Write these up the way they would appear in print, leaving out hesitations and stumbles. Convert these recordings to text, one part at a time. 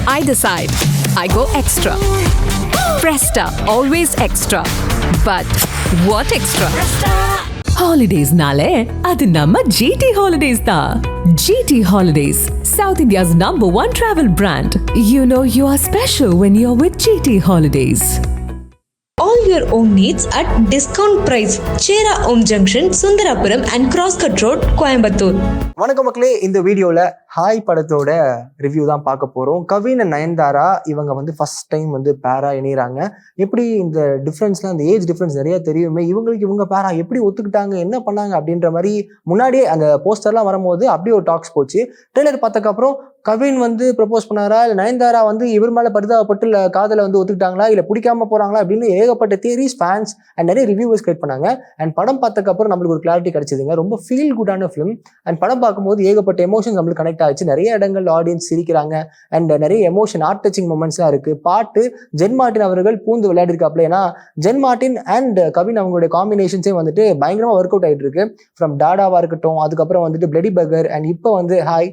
I decide. I go extra. Presta, always extra. But what extra? Holidays-nale, adu namma GT Holidays da. GT Holidays, South India's #1 travel brand. You know you are special when you're with GT Holidays. All your home needs at discount price. Chera Home Junction, Sundarapuram and Crosscut Road, Coimbatore. வணக்கம் மக்களே, இந்த வீடியோவில் hi படத்தோட review தான் பார்க்க போகிறோம். Kavin and Nayanthara இவங்க வந்து ஃபர்ஸ்ட் டைம் வந்து பேரா இணைகிறாங்க. எப்படி இந்த டிஃப்ரென்ஸ்லாம், இந்த ஏஜ் டிஃப்ரென்ஸ் நிறைய தெரியுமே, இவங்க பேரா எப்படி ஒத்துக்கிட்டாங்க, என்ன பண்ணாங்க அப்படின்ற மாதிரி முன்னாடியே அந்த போஸ்டர்லாம் வரும்போது அப்படியே ஒரு டாக்ஸ் போச்சு. ட்ரெய்லர் பார்த்ததுக்கப்புறம் கவின் வந்து ப்ரப்போஸ் பண்ணாரா, இல்லை நயன்தாரா வந்து இவர் மேலே பரிதாபப்பட்டு இல்லை காதலை வந்து ஒத்துக்கிட்டாங்களா, இல்லை பிடிக்காம போகிறாங்களா அப்படின்னு ஏகப்பட்ட தியரிஸ், ஃபேன்ஸ் அண்ட் நிறைய ரிவ்யூவர்ஸ் கிரியேட் பண்ணாங்க. அண்ட் படம் பார்த்ததுக்கப்புறம் நம்மளுக்கு ஒரு கிளாரிட்டி கிடைச்சிதுங்க. ரொம்ப ஃபீல் குட்டான ஃபிலிம். அண்ட் படம் பார்க்கும்போது ஏகப்பட்ட எமோஷன்ஸ் நம்மளுக்கு கனெக்ட் ஆச்சு. நிறைய இடங்கள் ஆடியன்ஸ் சிரிக்கிறாங்க அண்ட் நிறைய எமோஷன், ஆர்ட் டச்சிங் மூமெண்ட்ஸ்லாம் இருக்குது. பாட்டு ஜென் மார்ட்டின் அவர்கள் பூந்து விளையாடிருக்காப்ல. ஏன்னா ஜென் மார்ட்டின் அண்ட் கவின் அவங்களுடைய காம்பினேஷன்ஸே வந்துட்டு பயங்கரமாக ஒர்க் அவுட் ஆகிட்டு இருக்கு. ஃப்ரம் டாடாவாக இருக்கட்டும், அதுக்கப்புறம் வந்துட்டு பிளடி பர்கர் அண்ட் இப்போ வந்து ஹாய்.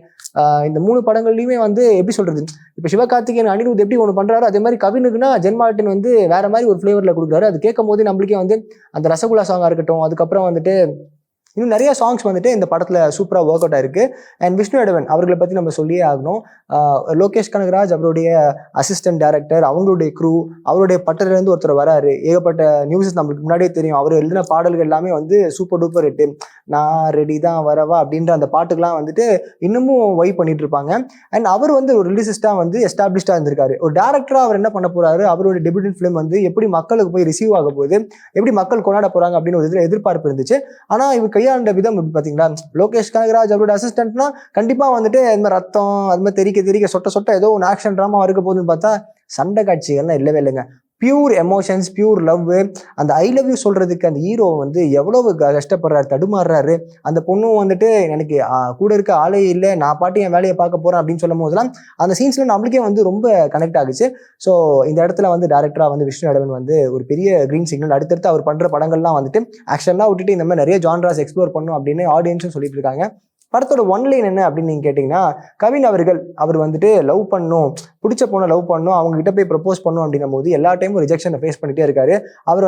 இந்த 3 படங்கள்லையுமே வந்து எப்படி சொல்றது, இப்போ சிவகார்த்திகேயன் அனிருத் எப்படி ஒன்று பண்றாரு, அதே மாதிரி கவினுக்குன்னா ஜென் மார்ட்டின் வந்து வேற மாதிரி ஒரு ஃபிளேவர்ல கொடுக்குறாரு. அது கேட்கும் போது நம்மளுக்கே வந்து அந்த ரசகுல்லா சாங்கா இருக்கட்டும், அதுக்கப்புறம் வந்துட்டு இன்னும் நிறைய சாங்ஸ் வந்துட்டு இந்த படத்தில் சூப்பராக ஒர்க் அவுட் ஆயிருக்கு. அண்ட் விஷ்ணு எடவன் அவர்களை பற்றி நம்ம சொல்லியே ஆகணும். லோகேஷ் கனகராஜ் அவருடைய அசிஸ்டன்ட் டைரக்டர், அவங்களுடைய க்ரூ, அவருடைய பட்டத்துலேருந்து ஒருத்தர் வராரு. ஏகப்பட்ட நியூஸஸ் நம்மளுக்கு முன்னாடியே தெரியும். அவர் எழுதின பாடல்கள் எல்லாமே வந்து சூப்பர் டூப்பர் ஹிட்டு. நான் ரெடி தான் வரவா அப்படின்ற அந்த பாட்டுக்கெலாம் வந்துட்டு இன்னமும் வைப் பண்ணிட்டு இருப்பாங்க. அண்ட் அவர் வந்து ஒரு ரிலீசிஸ்டாக வந்து எஸ்டாப்ளிஷ்டாக இருந்திருக்காரு. ஒரு டேரக்டராக அவர் என்ன பண்ண போறாரு, அவருடைய டெபியூட் ஃபிலிம் வந்து எப்படி மக்களுக்கு போய் ரிசீவ் ஆக போகுது, எப்படி மக்கள் கொண்டாட போறாங்க அப்படின்னு ஒரு எதிர்பார்ப்பு இருந்துச்சு. ஆனால் இவர் கையாண்ட விதம் பார்த்தீங்களா, லோகேஷ் கனகராஜ் அவரோட அசிஸ்டன்ட்னா கண்டிப்பாக வந்துட்டு அது மாதிரி ரத்தம், அது மாதிரி தெறிக்க சொட்ட ஏதோ ஒரு ஆக்ஷன் ட்ராமா இருக்க போகுதுன்னு பார்த்தா சண்டை காட்சிகள்லாம் இல்லவே இல்லைங்க. Pure emotions, pure love. அந்த ஐ லவ் யூ சொல்றதுக்கு அந்த ஹீரோ வந்து எவ்வளவு கஷ்டப்படுறாரு, தடுமாறுறாரு. அந்த பொண்ணும் வந்துட்டு எனக்கு கூட இருக்க ஆளே இல்லை, நான் பாட்டு என் வேலையை பார்க்க போறேன் அப்படின்னு சொல்லும் போதெல்லாம் அந்த சீன்ஸ்ல நம்மளுக்கே வந்து ரொம்ப கனெக்ட் ஆகுச்சு. ஸோ இந்த இடத்துல வந்து டேரக்டரா வந்து விஷ்ணு எடவன் வந்து ஒரு பெரிய கிரீன் சிக்னல். அடுத்தடுத்து அவர் பண்ற படங்கள்லாம் வந்துட்டு ஆக்ஷன்லாம் விட்டுட்டு இந்த மாதிரி நிறைய ஜான்ராஸ் எக்ஸ்ப்ளோர் பண்ணும் அப்படின்னு ஆடியன்ஸும் சொல்லிட்டு இருக்காங்க. படத்தோட ஒன்லைன் என்ன அப்படின்னு நீங்க கேட்டீங்கன்னா, கவின் அவர் வந்துட்டு லவ் பண்ணும், பிடிச்ச பொண்ணை லவ் பண்ணும், அவங்க கிட்ட போய் ப்ரப்போஸ் பண்ணும் அப்படின்னும் போது எல்லா டைமும் ரிஜெக்ஷனை ஃபேஸ் பண்ணிட்டே இருக்காரு. அவர்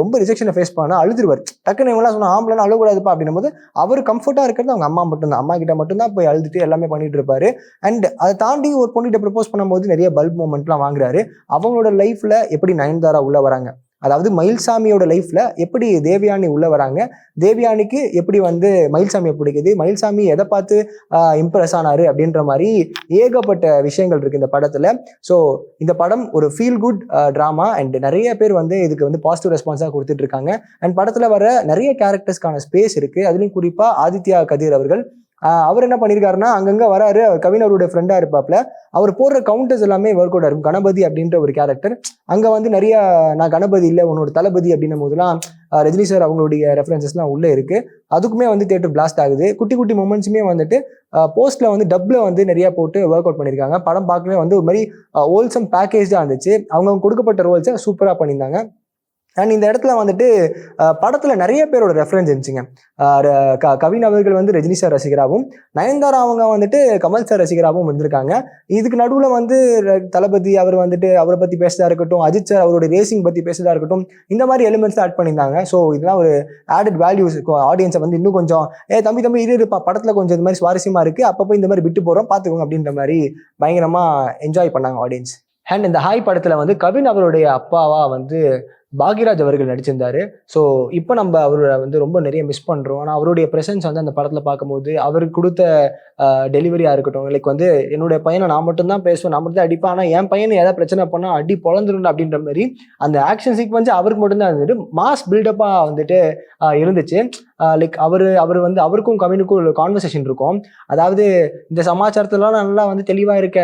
ரொம்ப ரிஜெக்ஷனை ஃபேஸ் பண்ணா அழுதுருவார். டக்குன்னு இவங்களாம் சொன்னா ஆம்பளைன்னு அழுகக்கூடாதுப்பா அப்படின்னும் போது அவர் கம்ஃபர்ட்டா இருக்கிறது அவங்க அம்மா மட்டும்தான். அம்மா கிட்ட மட்டும்தான் போய் அழுதுட்டு எல்லாமே பண்ணிட்டு இருப்பாரு. அண்ட் அதை தாண்டி ஒரு பொண்ணுகிட்ட ப்ரப்போஸ் பண்ணும்போது நிறைய பல்ப் மூமெண்ட்லாம் வாங்குறாரு. அவங்களோட லைஃப்ல எப்படி நயன்தாரா உள்ள வராங்க, அதாவது மயில்சாமியோட லைஃப்ல எப்படி தேவயானி உள்ள வராங்க, தேவயானிக்கு எப்படி வந்து மயில்சாமியை பிடிக்குது, மயில்சாமி எதை பார்த்து இம்ப்ரெஸ் ஆனாரு அப்படின்ற மாதிரி ஏகப்பட்ட விஷயங்கள் இருக்கு இந்த படத்துல. ஸோ இந்த படம் ஒரு ஃபீல் குட் ட்ராமா அண்ட் நிறைய பேர் வந்து இதுக்கு வந்து பாசிட்டிவ் ரெஸ்பான்ஸாக கொடுத்துட்டு இருக்காங்க. அண்ட் படத்துல வர நிறைய கேரக்டர்ஸ்க்கான ஸ்பேஸ் இருக்கு. அதுலயும் குறிப்பா ஆதித்யா கதிர் அவர்கள் அவர் என்ன பண்ணியிருக்காருன்னா, அங்கங்க வராரு. அவர் கவின் அவருடைய ஃப்ரெண்டா இருப்பாப்ல. அவர் போடுற கவுண்டர்ஸ் எல்லாமே ஒர்க் அவுட் இருக்கும். கணபதி அப்படின்ற ஒரு கேரக்டர் அங்க வந்து நிறைய நான் கணபதி இல்லை உன்னோட தளபதி அப்படின்னும் போதெல்லாம் ரஜினி சார் அவங்களுடைய ரெஃபரன்சஸ்லாம் உள்ள இருக்கு. அதுக்குமே வந்து தியேட்டர் பிளாஸ்ட் ஆகுது. குட்டி குட்டி மூமெண்ட்ஸுமே வந்துட்டு போஸ்ட்ல வந்து டப்ல வந்து நிறைய போட்டு ஒர்க் அவுட் பண்ணியிருக்காங்க. படம் பார்க்கவே வந்து ஒரு மாதிரி ஹோல்சம் பேக்கேஜ் தான் இருந்துச்சு. அவங்க கொடுக்கப்பட்ட ரோல்ஸை சூப்பரா பண்ணியிருந்தாங்க. அண்ட் இந்த இடத்துல வந்துட்டு படத்துல நிறைய பேரோட ரெஃபரன்ஸ் இருந்துச்சுங்க. கவின் அவர்கள் வந்து ரஜினி சார் ரசிகராகவும், நயன்தாரா அவங்க வந்துட்டு கமல் சார் ரசிகராகவும் இருந்திருக்காங்க. இதுக்கு நடுவில் வந்து தளபதி அவர் வந்துட்டு அவரை பத்தி பேசுறதா இருக்கட்டும், அஜித் சார் அவருடைய ரேசிங் பத்தி பேசுறதா இருக்கட்டும், இந்த மாதிரி எலிமெண்ட்ஸ் ஆட் பண்ணியிருந்தாங்க. ஸோ இதெல்லாம் ஒரு ஆடட் வேல்யூஸ் ஆடியன்ஸை வந்து இன்னும் கொஞ்சம் தம்பி இருப்பா படத்துல கொஞ்சம் இந்த மாதிரி சுவாரஸ்யமா இருக்கு, அப்பப்போ இந்த மாதிரி விட்டு போறோம் பார்த்துக்கோங்க அப்படின்ற மாதிரி பயங்கரமா என்ஜாய் பண்ணாங்க ஆடியன்ஸ். அண்ட் இந்த ஹாய் படத்துல வந்து கவின் அவருடைய அப்பாவா வந்து பாக்யராஜ் அவர்கள் நடிச்சிருந்தாரு. ஸோ இப்போ நம்ம அவரை வந்து ரொம்ப நிறைய மிஸ் பண்ணுறோம். ஆனால் அவருடைய ப்ரெசன்ஸ் வந்து அந்த படத்தில் பார்க்கும்போது அவருக்கு கொடுத்த டெலிவரியாக இருக்கட்டும், லைக் வந்து என்னுடைய பையனை நான் மட்டும்தான் பேசுவேன், நான் மட்டும் தான் அடிப்பேன், ஆனால் என் பையனை ஏதாவது பிரச்சனை பண்ணால் அடி பொழந்துடும் அப்படின்ற மாதிரி அந்த ஆக்ஷன் சீக்வன்ஸ் அவருக்கு மட்டும்தான் இருந்துட்டு மாஸ் பில்டப்பாக வந்துட்டு இருந்துச்சு. லைக் அவர் வந்து அவருக்கும் கவினுக்கும் ஒரு கான்வர்சேஷன் இருக்கும். அதாவது இந்த சமாச்சாரத்துலாம் நல்லா வந்து தெளிவாக இருக்க,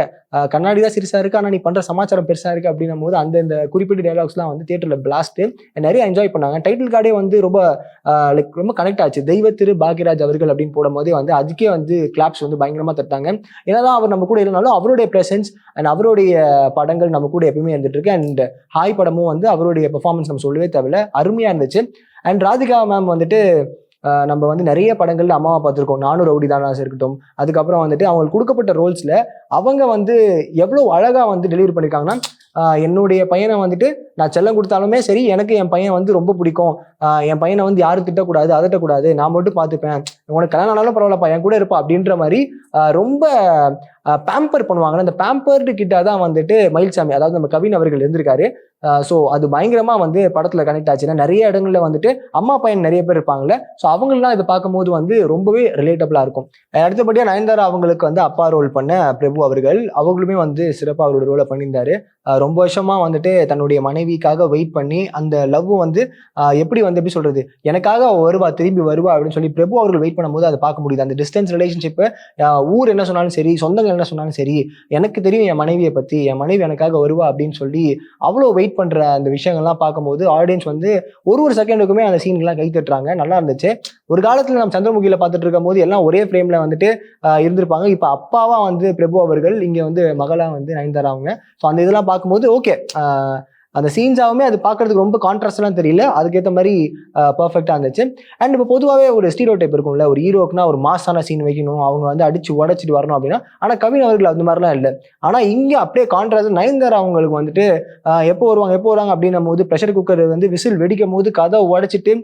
கண்ணாடி தான் சிறுசாக இருக்கு, ஆனால் நீ பண்ணுற சமாச்சாரம் பெருசாக இருக்கு அப்படின்னும் போது அந்த குறிப்பிட்ட டைலாக்ஸ்லாம் வந்து தியேட்டரில் பிளாஸ்ட்டு நிறைய என்ஜாய் பண்ணாங்க. டைட்டில் கார்டே வந்து ரொம்ப கனெக்ட் ஆச்சு. தெய்வ திரு பாக்யராஜ் அவர்கள் அப்படின்னு போடும் போதே வந்து அதுக்கே வந்து கிளாப்ஸ் வந்து பயங்கரமா தட்டாங்க. ஏன்னாதான் அவர் நம்ம கூட இல்லைனாலும் அவருடைய பிரசன்ஸ் அண்ட் அவருடைய படங்கள் நம்ம கூட எப்பயுமே இருந்துட்டு இருக்கு. அண்ட் ஹாய் படமும் வந்து அவருடைய பெர்ஃபார்மன்ஸ் நம்ம சொல்லவே தேவையில்ல, அருமையா இருந்துச்சு. அண்ட் ராதிகா மேம் வந்துட்டு நம்ம வந்து நிறைய படங்கள்ல அம்மாவை பார்த்துருக்கோம். நானும் ரவுடி தானா இருக்கட்டும். அதுக்கப்புறம் வந்துட்டு அவங்களுக்கு கொடுக்கப்பட்ட ரோல்ஸ்ல அவங்க வந்து எவ்வளோ அழகா வந்து டெலிவரி பண்ணியிருக்காங்கன்னா, என்னுடைய பையனை வந்துட்டு நான் செல்லம் கொடுத்தாலுமே சரி, எனக்கு என் பையன் வந்து ரொம்ப பிடிக்கும். என் பையனை வந்து யாரும் திட்டக்கூடாது, அதட்டக்கூடாது, நான் மட்டும் பார்த்துப்பேன், உனக்கு கல்யாணம் ஆனாலும் பரவாயில்லப்பா, என் கூட இருப்பா அப்படின்ற மாதிரி ரொம்ப பேம்பர் பண்ணுவாங்க. அந்த பேம்பர்டு கிட்ட தான் வந்துட்டு மயில்சாமி, அதாவது நம்ம கவின் அவர்கள் இருந்திருக்காரு. ஸோ அது பயங்கரமா வந்து படத்துல கனெக்ட் ஆச்சுன்னா, நிறைய இடங்கள்ல வந்துட்டு அம்மா பையன் நிறைய பேர் இருப்பாங்கல்ல, ஸோ அவங்களாம் இதை பார்க்கும்போது வந்து ரொம்பவே ரிலேட்டபிளா இருக்கும். அடுத்தபடியா நயன்தாரா அவங்களுக்கு வந்து அப்பா ரோல் பண்ண பிரபு அவர்கள், அவங்களுமே வந்து சிறப்பாக அவரோட ரோலை பண்ணியிருந்தாரு. ரொம்ப வருஷமா வந்துட்டு தன்னுடைய மனைவிக்காக வெயிட் பண்ணி அந்த லவ் வந்து எப்படி வந்து எப்படி சொல்றது, எனக்காக வருவா, திரும்பி வருவா அப்படின்னு சொல்லி பிரபு அவர்கள் வெயிட் பண்ணும்போது அதை பார்க்க முடியுது. அந்த டிஸ்டன்ஸ் ரிலேஷன்ஷிப்பு, ஊர் என்ன சொன்னாலும் சரி, சொந்தங்கள் என்ன சொன்னாலும் சரி, எனக்கு தெரியும் என் மனைவியை பத்தி, என் மனைவி எனக்காக வருவா அப்படின்னு சொல்லி அவ்வளோ வெயிட் பண்ற அந்த விஷயங்கள்லாம் பார்க்கும்போது ஆடியன்ஸ் வந்து ஒரு செகண்டுக்குமே அந்த சீன்லாம் கை தட்டுறாங்க. நல்லா இருந்துச்சு. ஒரு காலத்துல நம்ம சந்திரமுகியில பார்த்துட்டு இருக்கும் போது எல்லாம் ஒரே ஃப்ரேம்ல வந்துட்டு இருந்திருப்பாங்க. இப்ப அப்பாவா வந்து பிரபு அவர்கள், இங்க வந்து மகளா வந்து நயன்தாரா அவங்க. ஸோ அந்த இதெல்லாம் பார்க்கும்போது ஓகே, அந்த சீன்ஸாவுமே அது பார்க்கறதுக்கு ரொம்ப கான்ட்ராஸ்ட்லாம் தெரியல, அதுக்கேற்ற மாதிரி பர்ஃபெக்டாக இருந்துச்சு. அண்ட் இப்போ பொதுவாகவே ஒரு ஸ்டீரியோ டைப் இருக்கும்ல, ஒரு ஹீரோக்குனா ஒரு மாசான சீன் வைக்கணும், அவங்க வந்து அடிச்சு உடச்சிட்டு வரணும் அப்படின்னா. ஆனால் கவின் அவர்கள் அந்த மாதிரிலாம் இல்லை. ஆனால் இங்கே அப்படியே கான்ட்ராஸ்ட், நயன்தாரா அவங்களுக்கு வந்துட்டு எப்போ வருவாங்க அப்படின்னும் போது ப்ரெஷர் குக்கர் வந்து விசில் வெடிக்கும் போது கதை உடச்சிட்டு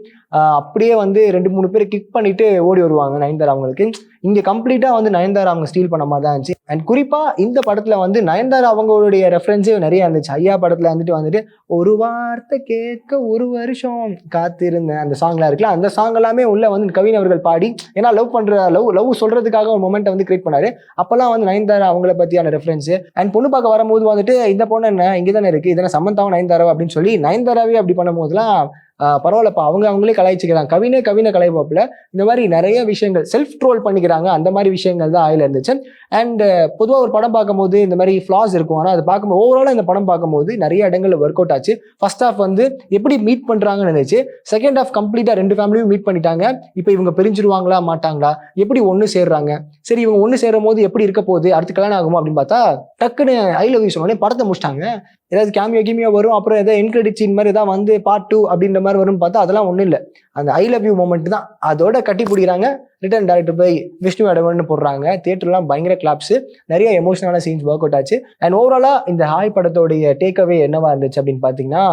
அப்படியே வந்து 2-3 பேர் கிக் பண்ணிட்டு ஓடி வருவாங்க நயன்தாரா அவங்களுக்கு. இங்கே கம்ப்ளீட்டாக வந்து நயன்தாரா அவங்க ஸ்டீல் பண்ண மாதிரி தான் இருந்துச்சு. அண்ட் குறிப்பாக இந்த படத்தில் வந்து நயன்தாரா அவங்களுடைய ரெஃபரன்ஸே நிறைய இருந்துச்சு. ஐயா படத்தில் வந்துட்டு ஒரு வார்த்தை கேட்க 1 வருஷம் காத்திருந்தேன், அந்த சாங்லாம் இருக்குல்ல, அந்த சாங் எல்லாமே உள்ள வந்து கவின் அவர்கள் பாடி, ஏன்னா லவ் சொல்றதுக்காக ஒரு மொமெண்ட்டை வந்து கிரியேட் பண்ணாரு. அப்பெல்லாம் வந்து நயன்தாரா அவங்கள பத்தியான ரெஃபரன்ஸ். அண்ட் பொண்ணு பார்க்க வரும்போது வந்துட்டு இந்த பொண்ணு என்ன இங்கே தானே இருக்கு, இதெல்லாம் சமந்தாவும் நயன்தாராவா அப்படின்னு சொல்லி நயன்தாராவே அப்படி பண்ணும்போதுலாம் பரவாயில்லப்பா, அவங்களே கலாய்ச்சிக்கிறாங்க, கவினை கலாய்ப்பாப்புல. இந்த மாதிரி நிறைய விஷயங்கள் செல்ஃப் ட்ரோல் பண்ணிக்கிறாங்க. அந்த மாதிரி விஷயங்கள் தான் ஆயில இருந்துச்சு. அண்ட் பொதுவாக ஒரு படம் பார்க்கும்போது இந்த மாதிரி ஃப்ளாஸ் இருக்கும். ஆனால் அது பார்க்கும்போது ஓவராலாக இந்த படம் பார்க்கும்போது நிறைய இடங்களில் ஒர்க் அவுட் ஆச்சு. ஃபர்ஸ்ட் ஹாஃப் வந்து எப்படி மீட் பண்ணுறாங்கன்னு நினைச்சு, செகண்ட் ஹாஃப் கம்ப்ளீட்டாக 2 ஃபேமிலியும் மீட் பண்ணிட்டாங்க. இப்போ இவங்க பிரிஞ்சிருவாங்களா மாட்டாங்களா, எப்படி ஒன்று சேர்றாங்க, சரி இவங்க ஒன்று சேரும் போது எப்படி இருக்க போகுது, அடுத்து கல்யாணம் ஆகுமா அப்படின்னு பார்த்தா டக்குன்னு ஐ லவ் யூ சொன்னோடனே படத்தை முடிச்சிட்டாங்க. ஏதாவது கேமியோ வரும், அப்புறம் ஏதாவது என் கிரெடிட் சீன் மாதிரி ஏதாவது வந்து பார்ட் 2 அப்படின்ற மாதிரி வரும்னு பார்த்தா அதெல்லாம் ஒன்றும் இல்லை. அந்த ஐ லவ் யூ மூமெண்ட் தான் அதோட கட்டி பிடிக்கிறாங்க. ரிட்டன் டைரக்டர் போய் விஷ்ணு அடவன்னு போடுறாங்க. தியேட்டர்லாம் பயங்கர கிளாப்ஸ், நிறைய எமோஷனலான சீன்ஸ் ஒர்க் அவுட் ஆச்சு. அண்ட் ஓவராலாக இந்த ஹாய் படத்தோடைய டேக்அவே என்னவா இருந்துச்சு அப்படின்னு பார்த்தீங்கன்னா,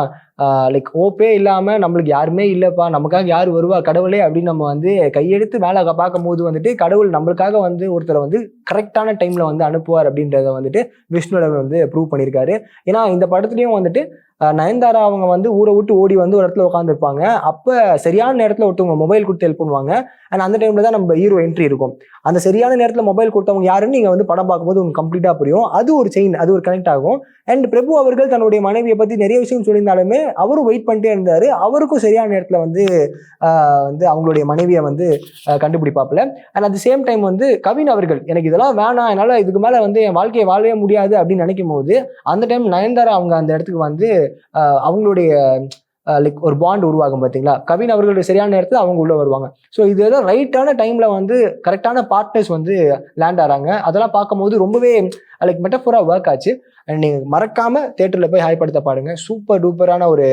லைக் ஹோப்பே இல்லாமல் நம்மளுக்கு யாருமே இல்லைப்பா, நமக்காக யார் வருவா கடவுளே அப்படின்னு நம்ம வந்து கையெடுத்து மேலே பார்க்கும் போது வந்துட்டு கடவுள் நம்மளுக்காக வந்து ஒருத்தரை வந்து கரெக்டான டைமில் வந்து அனுப்புவார் அப்படின்றத வந்துட்டு விஷ்ணு அடவன் வந்து ப்ரூவ் பண்ணியிருக்காரு. ஏன்னா இந்த படத்துலையும் வந்துட்டு நயன்தாரா அவங்க வந்து ஊரை விட்டு ஓடி வந்து ஒரு இடத்துல உட்காந்துருப்பாங்க. அப்போ சரியான நேரத்தில் ஒருத்தவங்க மொபைல் கொடுத்து ஹெல்ப் பண்ணுவாங்க. அண்ட் அந்த டைமில் தான் நம்ம ஹீரோ என்ட்ரி இருக்கும். அந்த சரியான நேரத்தில் மொபைல் கொடுத்தவங்க யாருன்னு நீங்கள் வந்து படம் பார்க்கும்போது உங்களுக்கு கம்ப்ளீட்டாக புரியும். அது ஒரு செயின், அது ஒரு கனெக்ட் ஆகும். அண்ட் பிரபு அவர்கள் தன்னுடைய மனைவியை பற்றி நிறைய விஷயம் சொல்லியிருந்தாலுமே அவரும் வெயிட் பண்ணிட்டே இருந்தார். அவருக்கும் சரியான நேரத்தில் வந்து அவங்களுடைய மனைவியை வந்து கண்டுபிடிப்பாப்புல. And at the same time வந்து கவின் அவர்கள், எனக்கு இதெல்லாம் வேணாம், என்னால் இதுக்கு மேலே வந்து என் வாழ்க்கையை வாழவே முடியாது அப்படின்னு நினைக்கும் போது அந்த டைம் நயன்தாரா அவங்க அந்த இடத்துக்கு வந்து அவங்களுடைய லைக் ஒரு பாண்ட் உருவாகும் பார்த்தீங்களா. கவின் அவர்களுடைய சரியான நேரத்தில் அவங்க உள்ள வருவாங்க. ஸோ இதெல்லாம் ரைட்டான டைம்ல வந்து கரெக்டான பார்ட்னர்ஸ் வந்து லேண்ட் ஆகிறாங்க. அதெல்லாம் பார்க்கும்போது ரொம்பவே லைக் மெட்டஃபோராக ஒர்க் ஆச்சு. அண்ட் நீங்கள் மறக்காம தேட்டரில் போய் ஹாய் படத்தை பாருங்க. சூப்பர் டூப்பரான ஒரு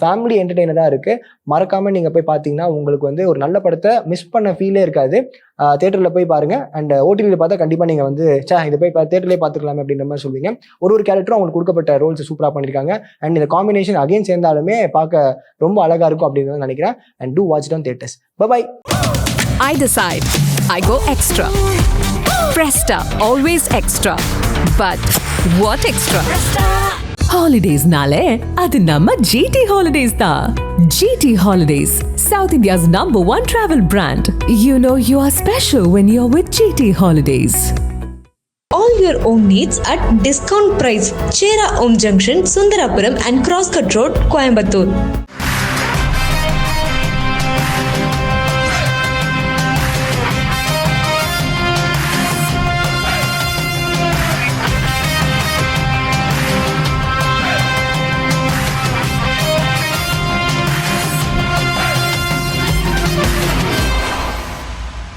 ஃபேமிலி என்டர்டெய்னராக இருக்கு. மறக்காம நீங்கள் போய் பார்த்தீங்கன்னா உங்களுக்கு வந்து ஒரு நல்ல படத்தை மிஸ் பண்ண ஃபீலே இருக்காது. தேட்டரில் போய் பாருங்க. அண்ட் ஓடிடியில் பார்த்தா கண்டிப்பாக நீங்கள் வந்து இதை போய் தேட்டர்லேயே பார்த்துக்கலாமே அப்படின்ற மாதிரி சொல்லுவீங்க. ஒரு கேரக்டரும் அவங்களுக்கு கொடுக்கப்பட்ட ரோல்ஸ் சூப்பராக பண்ணியிருக்காங்க. அண்ட் இந்த காம்பினேஷன் அகைன் சேர்ந்தாலுமே பார்க்க ரொம்ப அழகாக இருக்கும் அப்படின்னு நினைக்கிறேன். And to watch it on theatres. Bye. I decide. I go extra. Presta, always extra. But what extra? Holidays-nale adu namma GT Holidays da. GT Holidays, South India's #1 travel brand. You know you are special when you're with GT Holidays. All your own needs at discount price. Chera Om Junction, Sundarapuram and Crosscut Road, Coimbatore.